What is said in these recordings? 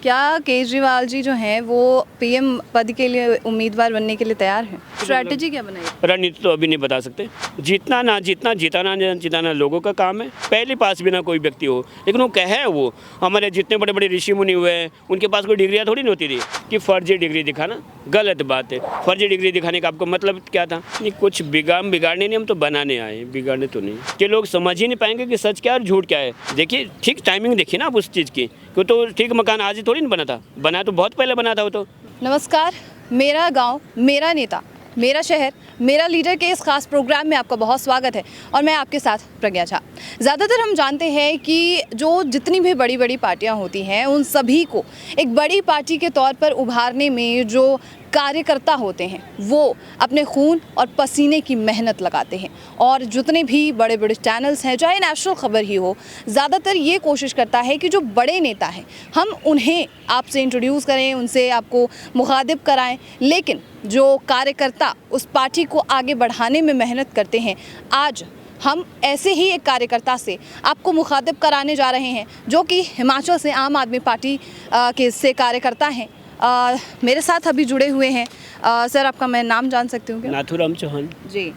क्या केजरीवाल जी जो हैं वो पीएम पद के लिए उम्मीदवार बनने के लिए तैयार हैं? स्ट्रैटेजी क्या बनाई? रणनीति तो अभी नहीं बता सकते। जीतना ना जीतना, जिताना ना जिताना लोगों का काम है। पहले पास भी ना कोई व्यक्ति हो, लेकिन वो कहे वो हमारे जितने बड़े बड़े ऋषि मुनि हुए हैं उनके पास कोई डिग्रियाँ थोड़ी नहीं होती थी कि फर्जी डिग्री दिखाना गलत बात है। फर्जी डिग्री दिखाने का आपको मतलब क्या था? नहीं, कुछ बिगाड़ने नहीं, हम तो बनाने आए, बिगाड़ने तो नहीं। कि लोग समझ ही नहीं पाएंगे कि सच क्या है और झूठ क्या है। देखिए, ठीक टाइमिंग देखिए ना आप उस चीज़ की, क्यों तो ठीक मकान आज ही थोड़ी नहीं बना था, बना तो बहुत पहले बना था वो तो। नमस्कार, मेरा गांव, मेरा नेता, मेरा शहर, मेरा लीडर के इस खास प्रोग्राम में आपका बहुत स्वागत है और मैं आपके साथ प्रज्ञा झा। ज़्यादातर हम जानते हैं कि जो जितनी भी बड़ी बड़ी पार्टियां होती हैं उन सभी को एक बड़ी पार्टी के तौर पर उभारने में जो कार्यकर्ता होते हैं वो अपने खून और पसीने की मेहनत लगाते हैं और जितने भी बड़े बड़े चैनल्स हैं, चाहे नेशनल खबर ही हो, ज़्यादातर ये कोशिश करता है कि जो बड़े नेता हैं हम उन्हें आपसे इंट्रोड्यूस करें, उनसे आपको मुखातिब कराएं। लेकिन जो कार्यकर्ता उस पार्टी को आगे बढ़ाने में मेहनत करते हैं, आज हम ऐसे ही एक कार्यकर्ता से आपको मुखातिब कराने जा रहे हैं जो कि हिमाचल से आम आदमी पार्टी के से कार्यकर्ता हैं। मेरे साथ अभी जुड़े हुए हैं। सर, आपका मैं नाम जान सकती हूँ क्या? नाथूराम चौहान जी।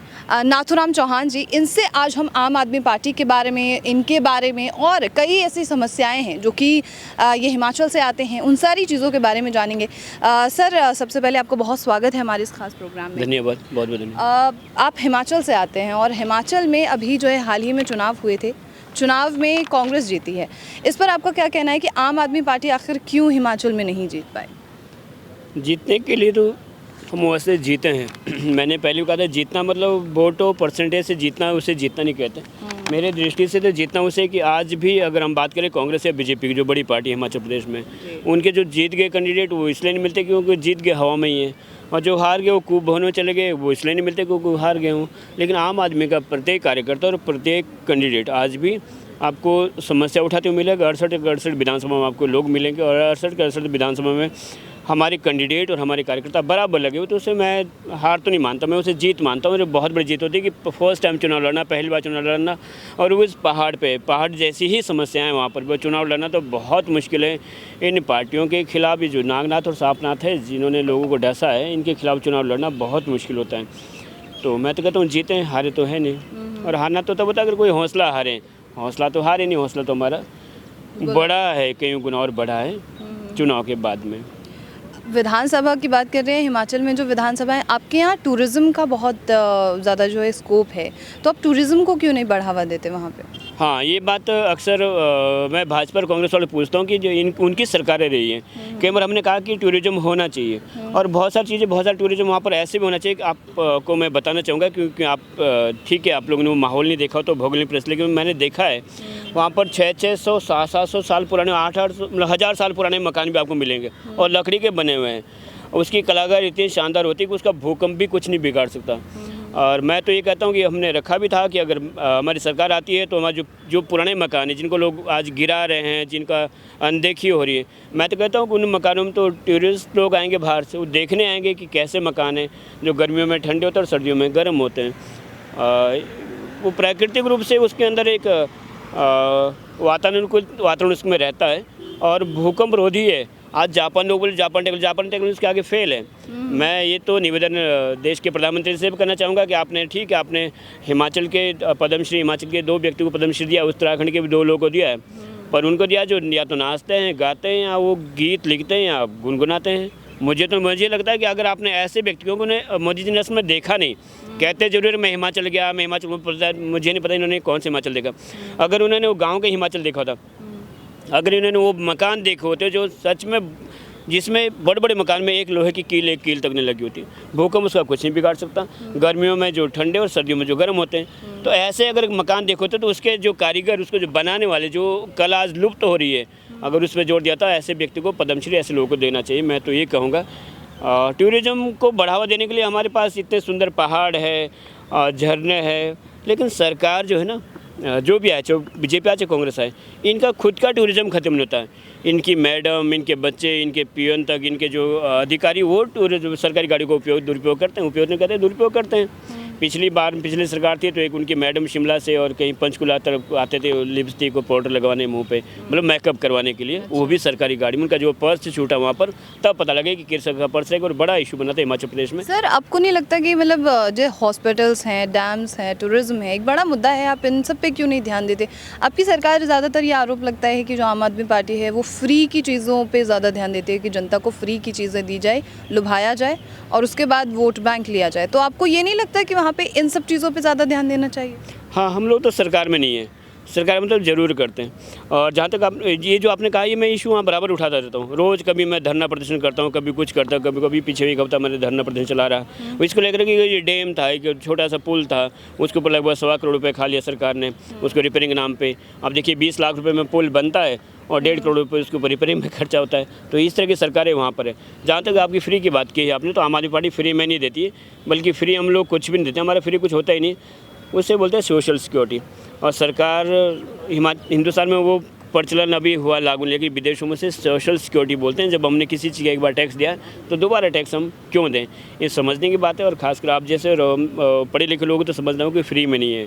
नाथूराम चौहान जी, इनसे आज हम आम आदमी पार्टी के बारे में, इनके बारे में और कई ऐसी समस्याएं हैं जो कि ये हिमाचल से आते हैं, उन सारी चीज़ों के बारे में जानेंगे। सर, सबसे पहले आपको बहुत स्वागत है हमारे इस खास प्रोग्राम में। धन्यवाद, बहुत बहुत धन्यवाद। आप हिमाचल से आते हैं और हिमाचल में अभी जो है हाल ही में चुनाव हुए थे, चुनाव में कांग्रेस जीती है। इस पर आपका क्या कहना है कि आम आदमी पार्टी आखिर क्यों हिमाचल में नहीं जीत पाई? जीतने के लिए तो हम वैसे जीते हैं। मैंने पहले भी कहा था, जीतना मतलब वोटों परसेंटेज से जीतना, उसे जीतना नहीं कहते। मेरे दृष्टि से तो जीतना उसे कि आज भी अगर हम बात करें कांग्रेस या बीजेपी की, जो बड़ी पार्टी है हिमाचल प्रदेश में, उनके जो जीत गए कैंडिडेट वो इसलिए नहीं मिलते क्योंकि जीत गए हवा में ही है, और जो हार गए वो कूप भवन में चले गए, वो इसलिए नहीं मिलते क्योंकि हार गए हों। लेकिन आम आदमी का प्रत्येक कार्यकर्ता और प्रत्येक कैंडिडेट आज भी आपको समस्या उठाते हुए मिलेगा। 68 विधानसभा में आपको लोग मिलेंगे और 68 विधानसभा में हमारे कैंडिडेट और हमारे कार्यकर्ता बराबर लगे हुए, तो उसे मैं हार तो नहीं मानता, मैं उसे जीत मानता हूँ। मुझे बहुत बड़ी जीत होती है कि फर्स्ट टाइम चुनाव लड़ना, पहली बार चुनाव लड़ना, और उस पहाड़ जैसी ही समस्याएं वहाँ पर चुनाव लड़ना तो बहुत मुश्किल है। इन पार्टियों के खिलाफ जो नागनाथ और सांपनाथ है, जिन्होंने लोगों को डसा है, इनके खिलाफ चुनाव लड़ना बहुत मुश्किल होता है। तो मैं तो कहता हूँ जीतें, हारे तो है नहीं। और हारना तो तब होता है अगर कोई हौसला हारे, हौसला तो हारे नहीं, हौसला तो हमारा बड़ा है, कई गुना और बड़ा है चुनाव के बाद में। विधानसभा की बात कर रहे हैं, हिमाचल में जो विधानसभा है, आपके यहाँ टूरिज़्म का बहुत ज़्यादा जो है स्कोप है, तो आप टूरिज़्म को क्यों नहीं बढ़ावा देते वहाँ पे? हाँ, ये बात अक्सर मैं भाजपा और कांग्रेस वाले पूछता हूँ कि जो उनकी सरकारें रही हैं, कई बार हमने कहा कि टूरिज़्म होना चाहिए, और बहुत सारी चीज़ें, बहुत सारा टूरिज़्म वहाँ पर ऐसे भी होना चाहिए कि आपको मैं बताना चाहूँगा, क्योंकि आप ठीक है, आप लोगों ने वो माहौल नहीं देखा तो भौगोलिक प्रेस, लेकिन मैंने देखा है वहाँ पर 600, 700 साल पुराने, 800, 1000 साल पुराने मकान भी आपको मिलेंगे और लकड़ी के बने हुए हैं। उसकी कलाकारी इतनी शानदार होती है कि उसका भूकंप भी कुछ नहीं बिगाड़ सकता। और मैं तो ये कहता हूँ कि हमने रखा भी था कि अगर हमारी सरकार आती है तो हमारे जो पुराने मकान हैं, जिनको लोग आज गिरा रहे हैं, जिनका अनदेखी हो रही है, मैं तो कहता हूँ कि उन मकानों में तो टूरिस्ट लोग आएंगे बाहर से, वो देखने आएंगे कि कैसे मकान हैं जो गर्मियों में ठंडे होते हैं और सर्दियों में गर्म होते हैं। वो प्राकृतिक रूप से उसके अंदर एक वातावरण उसमें रहता है और भूकंप रोधी है। आज जापान लोग बोले जापान टेक्नोलॉजी के आगे फेल है। मैं ये तो निवेदन देश के प्रधानमंत्री से भी करना चाहूँगा कि आपने ठीक है, आपने हिमाचल के पद्मश्री, हिमाचल के 2 व्यक्ति को पद्मश्री दिया, उत्तराखंड के भी 2 लोगों को दिया है, पर उनको दिया जो या तो नाचते हैं, गाते हैं, या वो गीत लिखते हैं या गुनगुनाते हैं। मुझे लगता है कि अगर आपने ऐसे व्यक्तियों को मोदी जी ने इसमें देखा नहीं, कहते जरूर मैं हिमाचल गया, मैं हिमाचल, मुझे नहीं पता इन्होंने कौन से हिमाचल देखा। अगर उन्होंने वो गाँव के हिमाचल देखा होता, अगर इन्होंने वो मकान देखे होते जो सच में, जिसमें बड़े बड़े मकान में एक लोहे की कील, एक कील तक नहीं लगी होती, भूकंप उसका कुछ नहीं बिगाड़ सकता, गर्मियों में जो ठंडे और सर्दियों में जो गर्म होते हैं, तो ऐसे अगर मकान देखो तो उसके जो कारीगर, उसको जो बनाने वाले, जो कला आज लुप्त हो रही है, अगर उस पर जोर दिया था, ऐसे व्यक्ति को पद्मश्री ऐसे लोगों को देना चाहिए। मैं तो ये कहूँगा टूरिज़्म को बढ़ावा देने के लिए हमारे पास इतने सुंदर पहाड़ है, झरने हैं, लेकिन सरकार जो है ना, जो भी आए, चाहे बीजेपी आए चाहे कांग्रेस आए, इनका खुद का टूरिज़्म खत्म नहीं होता है। इनकी मैडम, इनके बच्चे, इनके पियन तक, इनके जो अधिकारी, वो टूरिज्म सरकारी गाड़ी को दुरुपयोग करते हैं, उपयोग नहीं करते, दुरुपयोग करते हैं। पिछली सरकार थी तो एक उनकी मैडम शिमला से और कहीं पंचकुला तरफ आते थे लिपस्टिक और पाउडर लगवाने मुंह पे, मतलब मेकअप करवाने के लिए, वो भी सरकारी गाड़ी में। उनका जो पर्स छूटा वहाँ पर, तब पता लगे कि किस का पर्स है, और बड़ा इशू बना था हिमाचल प्रदेश में। सर, आपको नहीं लगता कि मतलब जो हॉस्पिटल्स हैं, डैम्स हैं, टूरिज्म है, एक बड़ा मुद्दा है, आप इन सब पे क्यों नहीं ध्यान देते? आपकी सरकार ज़्यादातर ये आरोप लगता है कि जो आम आदमी पार्टी है वो फ्री की चीज़ों पे ज़्यादा ध्यान देती है, कि जनता को फ्री की चीज़ें दी जाए, लुभाया जाए और उसके बाद वोट बैंक लिया जाए। तो आपको ये नहीं लगता कि वहाँ पे इन सब चीज़ों पे ज़्यादा ध्यान देना चाहिए? हाँ, हम लोग तो सरकार में नहीं है, सरकार मतलब ज़रूर करते हैं। और जहाँ तक आप ये जो आपने कहा, ये मैं इशू वहाँ बराबर उठाता रहता हूँ रोज़। कभी मैं धरना प्रदर्शन करता हूँ, कभी कुछ करता हूँ, कभी कभी पीछे एक हफ्ता मैंने धरना प्रदर्शन चला रहा। इसको लेकर कि ये डैम था, एक छोटा सा पुल था, उसके ऊपर लगभग 1.25 करोड़ रुपये खा लिया सरकार ने उसको रिपेयरिंग नाम पे। अब देखिए 20 लाख रुपये में पुल बनता है और 1.5 करोड़ रुपये उसके ऊपर रिपेयरिंग में खर्चा होता है। तो इस तरह की सरकारें वहाँ पर है। जहाँ तक आपकी फ्री की बात की है आपने, तो आम आदमी पार्टी फ्री में नहीं देती है, बल्कि फ्री हम लोग कुछ भी नहीं देते, हमारा फ्री कुछ होता ही नहीं। उससे बोलते हैं सोशल सिक्योरिटी। और सरकार हिंदुस्तान में वो प्रचलन अभी हुआ लागू, लेकिन विदेशों में से सोशल सिक्योरिटी बोलते हैं। जब हमने किसी चीज़ का एक बार टैक्स दिया तो दोबारा टैक्स हम क्यों दें, ये समझने की बात है। और खासकर आप जैसे पढ़े लिखे लोग तो समझना हो कि फ्री में नहीं है,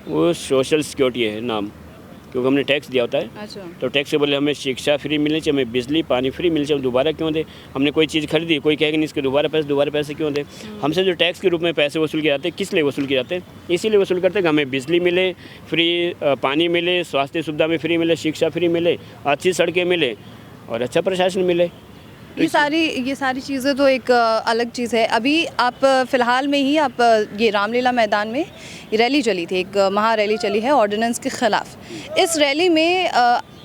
वो सोशल सिक्योरिटी है नाम, क्योंकि हमने टैक्स दिया होता है। अच्छा। तो टैक्स से बोले हमें शिक्षा फ्री मिलनी चाहिए, हमें बिजली पानी फ्री मिलनी चाहिए, दोबारा क्यों दे? हमने कोई चीज़ खरीदी, कोई कहेगा नहीं इसके दोबारा पैसे क्यों दे? हमसे जो टैक्स के रूप में पैसे वसूल किए जाते हैं, किस लिए वसूल किए जाते हैं? इसीलिए वसूल करते हैं कि हमें बिजली मिले फ्री, पानी मिले, स्वास्थ्य सुविधा में फ्री मिले, शिक्षा फ्री मिले, अच्छी सड़कें मिले और अच्छा प्रशासन मिले। ये सारी चीज़ें तो एक अलग चीज़ है। अभी आप फ़िलहाल में ही आप ये रामलीला मैदान में रैली चली थी, एक महारैली चली है ऑर्डिनेंस के ख़िलाफ़। इस रैली में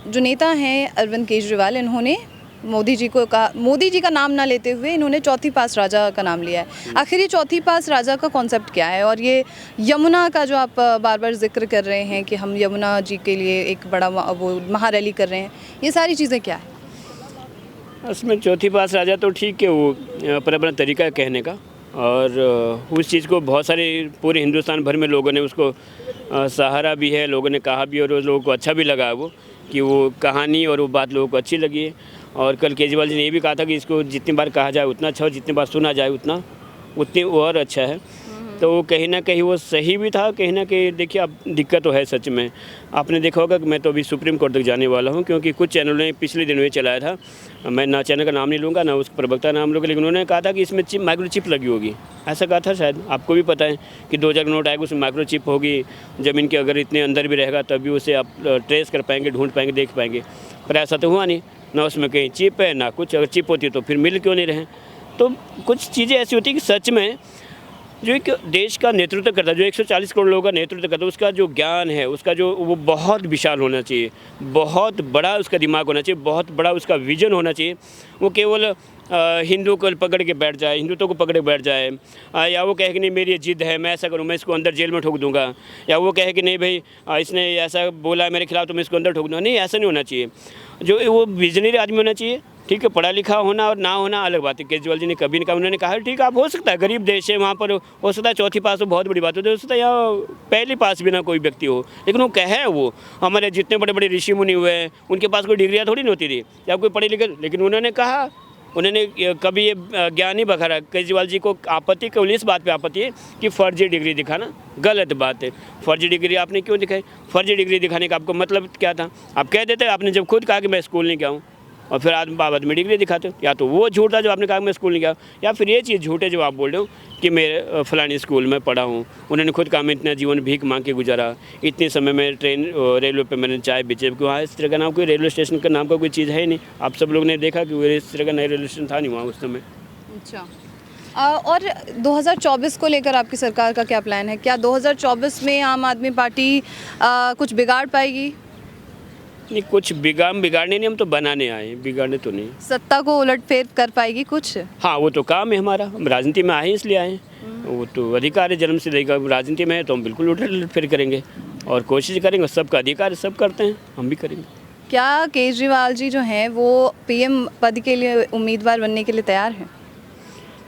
जो नेता हैं अरविंद केजरीवाल, इन्होंने मोदी जी का नाम ना लेते हुए इन्होंने चौथी पास राजा का नाम लिया है। आखिर ये चौथी पास राजा का कॉन्सेप्ट क्या है? और ये यमुना का जो आप बार बार जिक्र कर रहे हैं कि हम यमुना जी के लिए एक बड़ा वो महारैली कर रहे हैं, ये सारी चीज़ें क्या है? उसमें चौथी पास राजा तो ठीक है, वो अपना तरीका है कहने का। और उस चीज़ को बहुत सारे पूरे हिंदुस्तान भर में लोगों ने उसको सहारा भी है, लोगों ने कहा भी, और लोगों को अच्छा भी लगा वो, कि वो कहानी और वो बात लोगों को अच्छी लगी है। और कल केजरीवाल जी ने ये भी कहा था कि इसको जितनी बार कहा जाए उतना अच्छा, और जितनी बार सुना जाए उतनी और अच्छा है। तो कहीं ना कहीं वो सही भी था, कहीं ना कहीं देखिए अब दिक्कत तो है सच में। आपने देखा होगा कि मैं तो अभी सुप्रीम कोर्ट तक जाने वाला हूँ, क्योंकि कुछ चैनलों ने पिछले दिनों ये चलाया था, मैं ना चैनल का नाम नहीं लूँगा ना उस प्रवक्ता नाम लूँगा, लेकिन उन्होंने कहा था कि इसमें माइक्रोचिप लगी होगी। ऐसा कहा था, शायद आपको भी पता है कि 2000 का नोट आएगा उसमें माइक्रोचिप होगी, ज़मीन के अगर इतने अंदर भी रहेगा तब भी उसे आप ट्रेस कर पाएंगे, ढूंढ पाएंगे, देख पाएंगे। पर ऐसा तो हुआ नहीं, ना उसमें कहीं चिप है ना कुछ। अगर चिप होती तो फिर मिल क्यों नहीं रहे? तो कुछ चीज़ें ऐसी होती है कि सच में जो एक देश का नेतृत्व करता है, जो 140 करोड़ लोगों का नेतृत्व करता है, उसका जो ज्ञान है, उसका जो वो बहुत विशाल होना चाहिए, बहुत बड़ा उसका दिमाग होना चाहिए, बहुत बड़ा उसका विजन होना चाहिए। वो केवल हिंदू को पकड़ के बैठ जाए, हिंदुत्व को पकड़ के बैठ जाए, या वो कहे कि नहीं मेरी ये जिद है, मैं ऐसा करूँ, मैं इसको अंदर जेल में ठोक दूंगा, या वो कहे कि नहीं भाई इसने ऐसा बोला है मेरे खिलाफ तो मैं इसको अंदर ठोक दूँगा। नहीं, ऐसा नहीं होना चाहिए। जो वो विजनरी आदमी होना चाहिए, ठीक है, पढ़ा लिखा होना और ना होना अलग बात है। केजरीवाल जी ने कभी नहीं कहा, उन्होंने कहा ठीक है आप हो सकता है गरीब देश है, वहाँ पर हो सकता है चौथी पास हो, बहुत बड़ी बात हो सकता है यहाँ पहली पास भी ना कोई व्यक्ति हो, लेकिन वो कहे वो हमारे जितने बड़े बड़े ऋषि मुनि हुए हैं उनके पास कोई डिग्रियाँ थोड़ी नहीं होती थी या कोई पढ़े लिखे, लेकिन उन्होंने कहा, उन्होंने कभी ये ज्ञान नहीं बखारा। केजरीवाल जी को आपत्ति केवल इस बात पे आपत्ति है कि फर्जी डिग्री दिखाना गलत बात है। फर्जी डिग्री आपने क्यों दिखाई? फर्जी डिग्री दिखाने का आपको मतलब क्या था? आप कह देते, आपने जब खुद कहा कि मैं स्कूल नहीं गया हूँ, और फिर बाद में डिग्री दिखाते हो। या तो वो झूठ था जो आपने कहा मैं स्कूल नहीं गया, या फिर ये चीज़ झूठ है जो आप बोल रहे हो कि मैं फलानी स्कूल में पढ़ा हूँ। उन्होंने खुद कहा मैं इतना जीवन भीख मांग के गुजारा, इतने समय में रेलवे पे मैंने चाय बेचे, क्योंकि वहाँ इस तरह का नाम कोई रेलवे स्टेशन का नाम का कोई चीज़ है ही नहीं। आप सब लोग ने देखा कि इस तरह का नया रेलवे स्टेशन था नहीं वहाँ उस समय। अच्छा, और 2024 को लेकर आपकी सरकार का क्या प्लान है? क्या 2024 में आम आदमी पार्टी कुछ बिगाड़ पाएगी? नहीं, कुछ बिगाड़ने नहीं, हम तो बनाने आए, बिगाड़ने तो नहीं। सत्ता को उलटफेर कर पाएगी कुछ? हाँ, वो तो काम है हमारा, हम राजनीति में आए इसलिए आए, वो तो अधिकार है जन्म से लेकर। राजनीति में है तो हम बिल्कुल उलटफेर करेंगे और कोशिश करेंगे, सबका अधिकार है, सब करते हैं, हम भी करेंगे। क्या केजरीवाल जी जो हैं वो पीएम पद के लिए उम्मीदवार बनने के लिए तैयार हैं?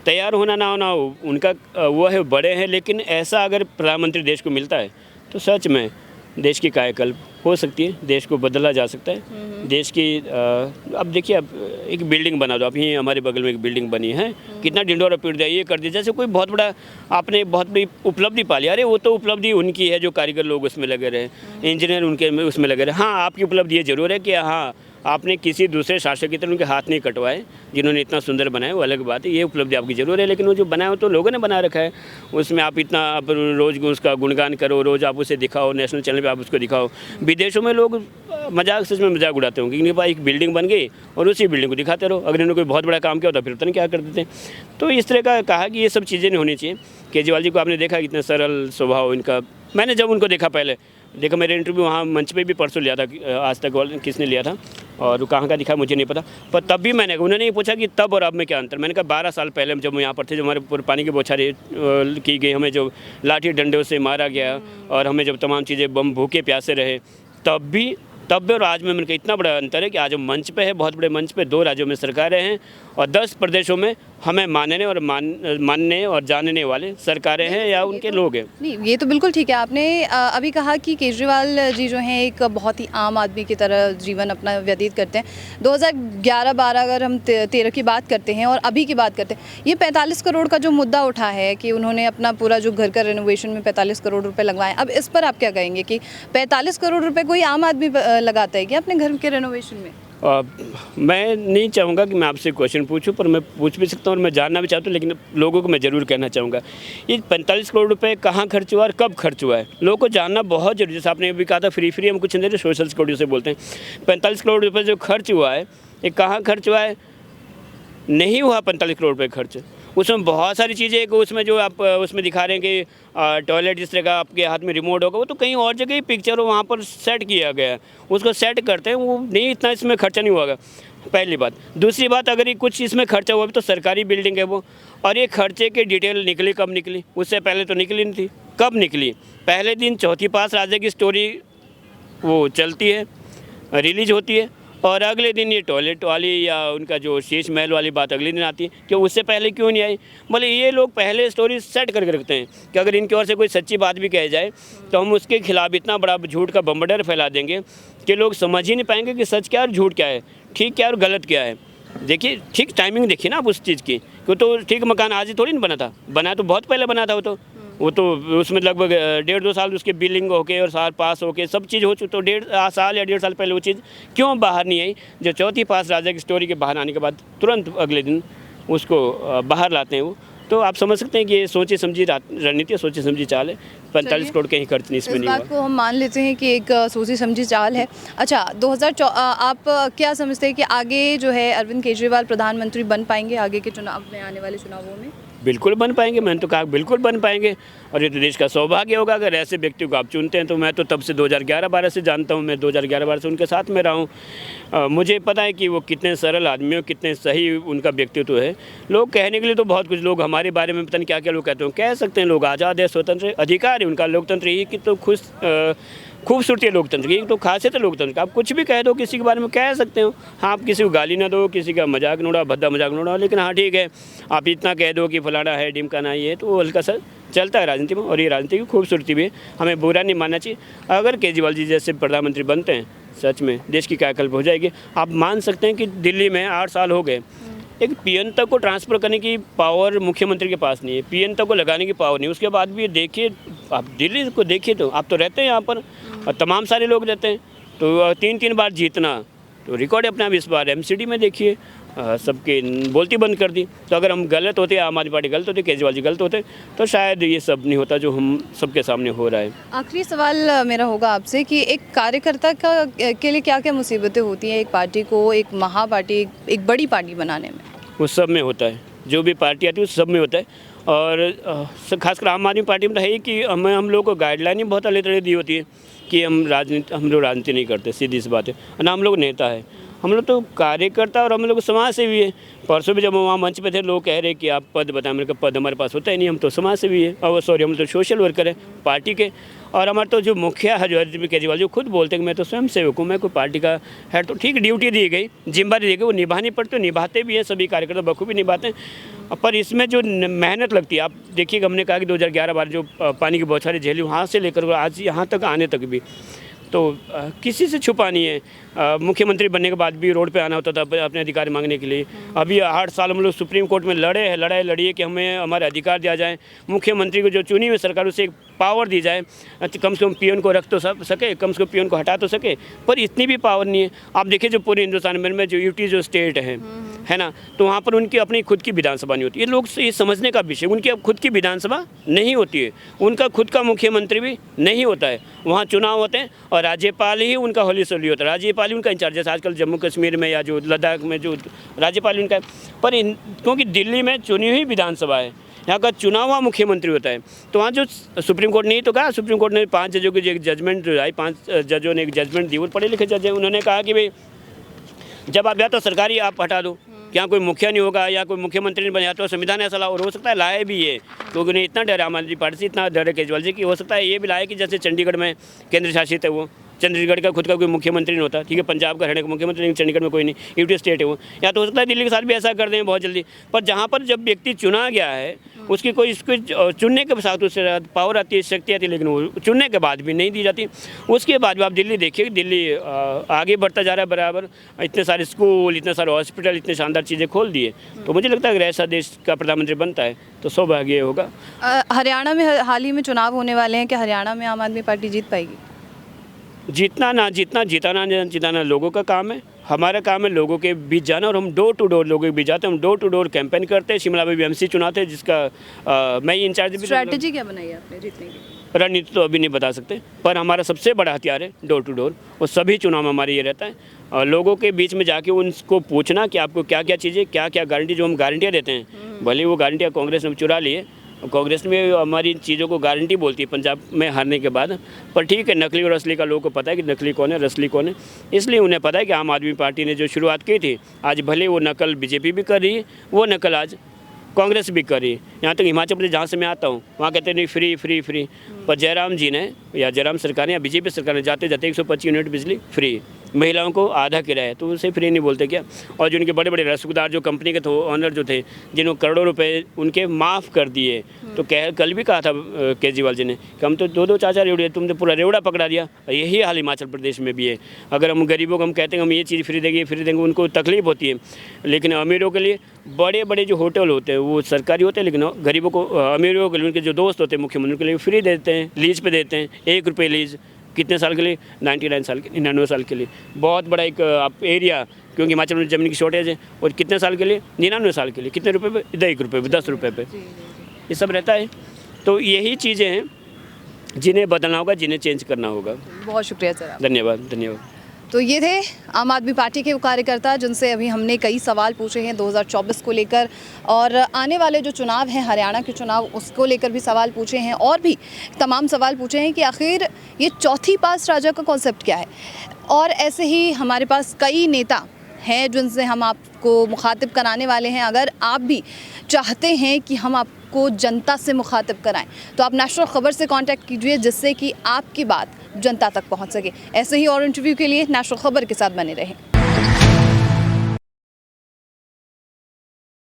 तैयार होना ना होना उनका वो है, बड़े हैं, लेकिन ऐसा अगर प्रधानमंत्री देश को मिलता है तो सच में देश की कायाकल्प हो सकती है, देश को बदला जा सकता है। देश की अब देखिए, अब एक बिल्डिंग बना दो, अभी हमारे बगल में एक बिल्डिंग बनी है, कितना ढिंढोरा पीट दिया, ये कर दिया, जैसे कोई बहुत बड़ा आपने बहुत बड़ी उपलब्धि पा लिया। अरे वो तो उपलब्धि उनकी है जो कारीगर लोग उसमें लगे रहे, इंजीनियर उनके उसमें लगे रहे। हाँ, आपकी उपलब्धि ये जरूर है कि हाँ, आपने किसी दूसरे शासक की तरह उनके हाथ नहीं कटवाए, जिन्होंने इतना सुंदर बनाया, वो अलग बात है, ये उपलब्धि आपकी जरूर है। लेकिन वो जो बनाया वो तो लोगों ने बना रखा है, उसमें आप इतना आप रोज़ उसका गुणगान करो, रोज़ आप उसे दिखाओ, नेशनल चैनल पे आप उसको दिखाओ। विदेशों में लोग मजाक, सच में मजाक उड़ाते होंगे कि इनके पास एक बिल्डिंग बन गई और उसी बिल्डिंग को दिखाते रहो। अगर इन्होंने कोई बहुत बड़ा काम किया होता फिर पता नहीं क्या कर देते। तो इस तरह का कहा कि ये सब चीज़ें नहीं होनी चाहिए। केजरीवाल जी को आपने देखा कितना सरल स्वभाव इनका। मैंने जब उनको देखा, पहले देखा, मेरे इंटरव्यू वहाँ मंच पे भी परसों लिया था, आज तक वाले किसने लिया था और कहाँ का दिखा मुझे नहीं पता, पर तब भी उन्होंने ये पूछा कि तब और अब में क्या अंतर। मैंने कहा 12 साल पहले जब हम यहाँ पर थे, जब हमारे ऊपर पानी की बौछारें की गई, हमें जो लाठी डंडों से मारा गया और हमें जब तमाम चीज़ें बम भूखे प्यासे रहे, तब भी और आज में मैंने कहा इतना बड़ा अंतर है कि आज हम मंच पे है, बहुत बड़े मंच पे 2 राज्यों में सरकारें हैं और 10 प्रदेशों में हमें मानने और जानने वाले सरकारें हैं या उनके लोग हैं। नहीं, ये तो बिल्कुल ठीक है। आपने अभी कहा कि केजरीवाल जी जो हैं एक बहुत ही आम आदमी की तरह जीवन अपना व्यतीत करते हैं। 2011-12 अगर हम 13 की बात करते हैं और अभी की बात करते हैं, ये 45 करोड़ का जो मुद्दा उठा है कि उन्होंने अपना पूरा जो घर का रेनोवेशन में 45 करोड़ रुपए लगवाए, अब इस पर आप क्या कहेंगे कि 45 करोड़ रुपए कोई आम आदमी लगाता है क्या अपने घर के रेनोवेशन में? मैं नहीं चाहूँगा कि मैं आपसे क्वेश्चन पूछूं, पर मैं पूछ भी सकता हूं और मैं जानना भी चाहता हूं, लेकिन लोगों को मैं ज़रूर कहना चाहूँगा ये 45 करोड़ रुपए कहाँ खर्च हुआ और कब खर्च हुआ है, लोगों को जानना बहुत जरूरी है। जैसे आपने अभी कहा था फ्री हम कुछ नहीं, सोशल सिक्योरिटी से बोलते हैं। 45 करोड़ रुपये जो खर्च हुआ है, ये कहाँ खर्च हुआ है? नहीं हुआ 45 करोड़ रुपये खर्च। उसमें बहुत सारी चीज़ें, उसमें जो आप उसमें दिखा रहे हैं कि टॉयलेट जिस तरह का आपके हाथ में रिमोट होगा, वो तो कहीं और जगह ही पिक्चर वहाँ पर सेट किया गया है, उसको सेट करते हैं, वो नहीं, इतना इसमें खर्चा नहीं हुआ। पहली बात। दूसरी बात, अगर ये कुछ इसमें खर्चा हुआ भी तो सरकारी बिल्डिंग है वो, और ये खर्चे की डिटेल निकली कब निकली? उससे पहले तो निकली नहीं थी। कब निकली? पहले दिन चौथी पास राजा की स्टोरी वो चलती है, रिलीज होती है, और अगले दिन ये टॉयलेट वाली या उनका जो शीश महल वाली बात अगले दिन आती है कि उससे पहले क्यों नहीं आई। बोले ये लोग पहले स्टोरी सेट करके रखते हैं कि अगर इनकी ओर से कोई सच्ची बात भी कह जाए तो हम उसके खिलाफ इतना बड़ा झूठ का बम्बरडर फैला देंगे कि लोग समझ ही नहीं पाएंगे कि सच क्या और झूठ क्या है, ठीक क्या और गलत क्या है। देखिए, ठीक टाइमिंग देखिए ना आप उस चीज़ की, क्यों तो ठीक मकान आज ही थोड़ी नहीं बना था, बना तो बहुत पहले बना था वो तो उसमें लगभग 1.5-2 साल उसके बिलिंग होके और साल पास होके सब चीज़ हो चुकी, तो 1.5 साल या 1.5 साल पहले वो चीज़ क्यों बाहर नहीं आई? जो चौथी पास राजा की स्टोरी के बाहर आने के बाद तुरंत अगले दिन उसको बाहर लाते हैं वो, तो आप समझ सकते हैं कि ये सोची समझी रणनीति है, सोची समझी चाल है। 45 करोड़ कहीं खर्च नहीं इसमें नहीं हुआ। इस बात को हम मान लेते हैं कि एक सोची समझी चाल है। अच्छा, आप क्या समझते हैं कि आगे जो है अरविंद केजरीवाल प्रधानमंत्री बन पाएंगे आगे के चुनाव में, आने वाले चुनावों में? बिल्कुल बन पाएंगे, मैंने तो कहा बिल्कुल बन पाएंगे, और ये तो देश का सौभाग्य होगा अगर ऐसे व्यक्ति को आप चुनते हैं। तो मैं तो तब से 2011-12 से जानता हूँ, मैं 2011-12 से उनके साथ में रहा हूँ। मुझे पता है कि वो कितने सरल आदमी हो, कितने सही उनका व्यक्तित्व है। लोग कहने के लिए तो बहुत कुछ, लोग हमारे बारे में पता नहीं क्या क्या लोग कहते हो, कह सकते हैं, लोग आज़ाद है, स्वतंत्र अधिकार है उनका, लोकतंत्र ही की तो खूबसूरती है लोकतंत्र की, तो खासियत है लोकतंत्र का। आप कुछ भी कह दो, किसी के बारे में कह सकते हो। हाँ, आप किसी को गाली ना दो, किसी का मजाक न उड़ाओ, भद्दा मजाक न उड़ाओ, लेकिन हाँ ठीक है, आप इतना कह दो कि फलाना है, ढिमकाना है, ये तो वो हल्का सा चलता है राजनीति में, और ये राजनीति की खूबसूरती भी है, हमें बुरा नहीं मानना चाहिए। अगर केजरीवाल जी जैसे प्रधानमंत्री बनते हैं, सच में देश की कायाकल्प हो जाएगी। आप मान सकते हैं कि दिल्ली में 8 साल हो गए, एक पीएन तक को ट्रांसफ़र करने की पावर मुख्यमंत्री के पास नहीं है, पीएन तक को लगाने की पावर नहीं। उसके बाद भी देखिए, आप दिल्ली को देखिए, तो आप तो रहते हैं यहाँ पर और तमाम सारे लोग रहते हैं, तो 3-3 बार जीतना तो रिकॉर्ड है अपना। इस बार एमसीडी में देखिए सबके बोलती बंद कर दी। तो अगर हम गलत होते, आम आदमी पार्टी गलत होती, केजरीवाल जी गलत होते, तो शायद ये सब नहीं होता जो हम सबके सामने हो रहा है। आखिरी सवाल मेरा होगा आपसे कि एक कार्यकर्ता के लिए क्या क्या मुसीबतें होती हैं एक पार्टी को, एक महापार्टी, एक बड़ी पार्टी बनाने में? वो सब में होता है, जो भी पार्टी आती है उस सब में होता है, और खासकर आम आदमी पार्टी में तो है ही कि हम लोग को गाइडलाइन ही बहुत अलग तरह दी होती है कि हम लोग राजनीति नहीं करते, सीधी सी बात है, ना हम लोग नेता है, हम लोग तो कार्यकर्ता और हम लोग समाज सेवी है। परसों भी जब वहाँ मंच पे थे, लोग कह रहे कि आप पद बताएं, मेरे का पद हमारे पास होता ही नहीं, हम तो समाज सेवी है, और सॉरी हम तो सोशल वर्कर है पार्टी के। और हमारे तो जो मुखिया है, जो अरविंद केजरीवाल जो खुद बोलते हैं कि मैं तो स्वयं सेवक हूँ, मैं कोई पार्टी का हेड, तो ठीक ड्यूटी दी गई, जिम्मेदारी दी गई, वो निभानी पड़ती है, निभाते भी हैं, सभी कार्यकर्ता बखूबी निभाते हैं। पर इसमें जो मेहनत लगती है, आप देखिएगा, हमने कहा कि 2011-12 जो पानी की बौछारें झेली, वहाँ से लेकर आज यहाँ तक आने तक भी तो किसी से छुपा नहीं है। मुख्यमंत्री बनने के बाद भी रोड पे आना होता था अपने अधिकार मांगने के लिए। अभी 8 साल हम लोग सुप्रीम कोर्ट में लड़िए कि हमें हमारे अधिकार दिया जाए, मुख्यमंत्री को जो चुनी हुई सरकार उसे एक पावर दी जाए, कम से कम पीएन को रख तो सके, कम से कम पीएन को हटा तो सके, पर इतनी भी पावर नहीं है। आप देखिए जो पूरे हिंदुस्तान में जो यूटी जो स्टेट है ना, तो वहाँ पर उनकी अपनी खुद की विधानसभा नहीं होती। ये लोग ये समझने का विषय, उनकी अब खुद की विधानसभा नहीं होती है, उनका खुद का मुख्यमंत्री भी नहीं होता है। वहाँ चुनाव होते हैं और राज्यपाल ही उनका होली सोली होता है, राज्यपाल ही उनका इंचार्ज है। आजकल जम्मू कश्मीर में या जो लद्दाख में जो राज्यपाल उनका है, पर क्योंकि दिल्ली में चुनी हुई विधानसभा है, यहाँ का चुना हुआ मुख्यमंत्री होता है। तो वहाँ जो सुप्रीम कोर्ट ने तो कहा, सुप्रीम कोर्ट ने 5 जजों की एक जजमेंट जो आई, 5 जजों ने एक जजमेंट दी, वो पढ़े लिखे जज हैं। उन्होंने कहा कि भाई जब आप या तो सरकारी आप हटा दो, क्या कोई मुखिया नहीं होगा या कोई मुख्यमंत्री नहीं बना, तो संविधान ऐसा और हो सकता है लाए भी ये, क्योंकि उन्हें इतना डर है आम आदमी पार्टी से, इतना डर है केजरीवाल जी की, हो सकता है ये भी लाए कि जैसे चंडीगढ़ में केंद्र शासित है, वो चंडीगढ़ का खुद का कोई मुख्यमंत्री नहीं होता, ठीक है, पंजाब का हरियाणा का मुख्यमंत्री नहीं, चंडीगढ़ में कोई नहीं, यूटी स्टेट है वो, या तो हो सकता है दिल्ली के साथ भी ऐसा कर दें बहुत जल्दी। पर जहाँ पर जब व्यक्ति चुना गया है उसकी कोई इसको चुनने के साथ उससे पावर आती है, शक्ति आती है, लेकिन वो चुनने के बाद भी नहीं दी जाती। उसके बाद भी आप दिल्ली देखिए, दिल्ली आगे बढ़ता जा रहा है बराबर, इतने सारे स्कूल, इतने सारे हॉस्पिटल, इतने शानदार चीज़ें खोल दिए। तो मुझे लगता है अगर ऐसा देश का प्रधानमंत्री बनता है तो सौभाग्य होगा। हरियाणा में हाल ही में चुनाव होने वाले हैं, क्या हरियाणा में आम आदमी पार्टी जीत पाएगी? जीतना ना जीतना, जिताना लोगों का काम है। हमारा काम है लोगों के बीच जाना, और हम डोर टू डोर लोगों के बीच जाते हैं। हम डोर टू डोर कैंपेन करते हैं। शिमला में भी एमसी चुनाते हैं, जिसका मैं इंचार्ज भी। स्ट्रैटेजी क्या बनाई है आपने जीतने की? रणनीति तो अभी नहीं बता सकते, पर हमारा सबसे बड़ा हथियार है डोर टू डोर, और सभी चुनाव में हमारी ये रहता है और लोगों के बीच में जाके उनको पूछना कि आपको क्या क्या चीज़ें, क्या क्या गारंटी, जो हम गारंटियाँ देते हैं, भले वो गारंटियाँ कांग्रेस ने चुरा ली है, कांग्रेस में हमारी चीज़ों को गारंटी बोलती है पंजाब में हारने के बाद, पर ठीक है, नकली और असली का लोगों को पता है कि नकली कौन है, असली कौन है। इसलिए उन्हें पता है कि आम आदमी पार्टी ने जो शुरुआत की थी, आज भले वो नकल बीजेपी भी कर रही है, वो नकल आज कांग्रेस भी कर रही है। यहाँ तक हिमाचल प्रदेश जहाँ से मैं आता हूँ, वहाँ कहते हैं नहीं फ्री फ्री फ्री, पर जयराम जी ने या जयराम सरकार ने या बीजेपी सरकार ने जाते जाते 125 यूनिट बिजली फ्री, महिलाओं को आधा किराया, तो उनसे फ्री नहीं बोलते क्या? और जो उनके बड़े बड़े रसूखदार जो कंपनी के ऑनर जो थे, जिन्होंने करोड़ों रुपए उनके माफ़ कर दिए, तो कल भी कहा था केजरीवाल जी ने कि हम तो 2-2 4-4 रेवड़े, तुमने पूरा रेवड़ा पकड़ा दिया। यही हाल हिमाचल प्रदेश में भी है। अगर हम गरीबों को हम कहते हैं हम ये चीज़ फ्री देंगे, उनको तकलीफ होती है, लेकिन अमीरों के लिए बड़े बड़े जो होटल होते हैं वो सरकारी होते हैं, लेकिन गरीबों को, अमीरों के लिए, उनके जो दोस्त होते हैं मुख्यमंत्री के लिए फ्री देते हैं, लीज पे देते हैं, 1 रुपये लीज, कितने साल के लिए? 99 साल के, 99 साल के लिए। बहुत बड़ा एक आप एरिया, क्योंकि हिमाचल में ज़मीन की शॉर्टेज है, और कितने साल के लिए? 99 साल के लिए। कितने रुपए पे? 1 रुपये पे, 10 रुपये पे, ये सब रहता है। तो यही चीज़ें हैं जिन्हें बदलना होगा, जिन्हें चेंज करना होगा। बहुत शुक्रिया सर। धन्यवाद, धन्यवाद। तो ये थे आम आदमी पार्टी के वो कार्यकर्ता जिनसे अभी हमने कई सवाल पूछे हैं 2024 को लेकर, और आने वाले जो चुनाव हैं हरियाणा के चुनाव, उसको लेकर भी सवाल पूछे हैं, और भी तमाम सवाल पूछे हैं कि आखिर ये चौथी पास राजा का कॉन्सेप्ट क्या है। और ऐसे ही हमारे पास कई नेता हैं जिनसे हम आपको मुखातिब कराने वाले हैं। अगर आप भी चाहते हैं कि हम आपको जनता से मुखातिब कराएं, तो आप नेशनल खबर से कांटेक्ट कीजिए, जिससे कि आपकी बात जनता तक पहुंच सके। ऐसे ही और इंटरव्यू के लिए नेशनल खबर के साथ बने रहें।